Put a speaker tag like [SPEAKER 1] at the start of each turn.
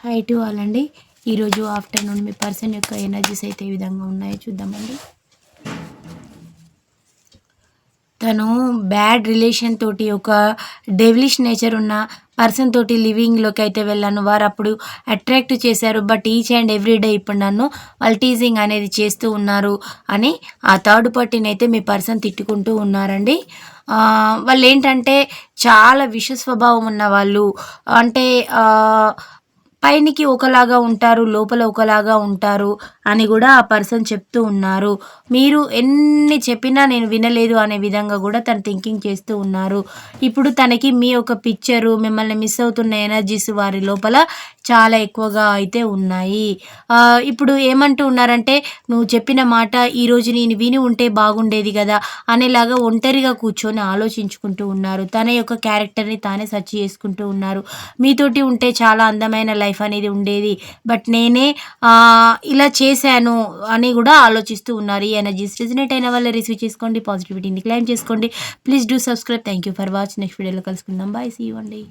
[SPEAKER 1] Hi to all అండి. ఈరోజు afternoon మీ person యొక్క ఎనర్జీస్ అయితే ఏ విధంగా ఉన్నాయో చూద్దామండి. తను బ్యాడ్ రిలేషన్ తోటి ఒక డెవిలిష్ నేచర్ ఉన్న పర్సన్ తోటి లివింగ్లోకి అయితే వెళ్ళాను. వారు అప్పుడు అట్రాక్ట్ చేశారు. But each and every day ఇప్పుడు నన్ను వాళ్ళు టీజింగ్ అనేది చేస్తూ ఉన్నారు అని ఆ థర్డ్ పార్టీని అయితే మీ పర్సన్ తిట్టుకుంటూ ఉన్నారండి. వాళ్ళు ఏంటంటే చాలా విష స్వభావం ఉన్న వాళ్ళు. అంటే పైనికి ఒకలాగా ఉంటారు, లోపల ఒకలాగా ఉంటారు అని కూడా ఆ పర్సన్ చెప్తూ ఉన్నారు. మీరు ఎన్ని చెప్పినా నేను వినలేదు అనే విధంగా కూడా తను థింకింగ్ చేస్తూ ఉన్నారు. ఇప్పుడు తనకి మీ యొక్క పిక్చరు, మిమ్మల్ని మిస్ అవుతున్న ఎనర్జీస్ వారి లోపల చాలా ఎక్కువగా అయితే ఉన్నాయి. ఇప్పుడు ఏమంటూ ఉన్నారంటే, నువ్వు చెప్పిన మాట ఈరోజు నేను విని ఉంటే బాగుండేది కదా అనేలాగా ఒంటరిగా కూర్చొని ఆలోచించుకుంటూ ఉన్నారు. తన యొక్క క్యారెక్టర్ని తానే సెర్చ్ చేసుకుంటూ ఉన్నారు. మీతోటి ఉంటే చాలా అందమైన లైఫ్ అనేది ఉండేది, బట్ నేనే ఇలా చేశాను అని కూడా ఆలోచిస్తూ ఉన్నారు. ఈ ఎనర్జీస్ రెసినేట్ అయిన వల్ల రిసీవ్ చేసుకోండి, పాజిటివిటీని క్లైమ్ చేసుకోండి. Please do subscribe. Thank you for watch. Next వీడియోలో కలుసుకుందాం. బాయ్, సీ యూ అండి.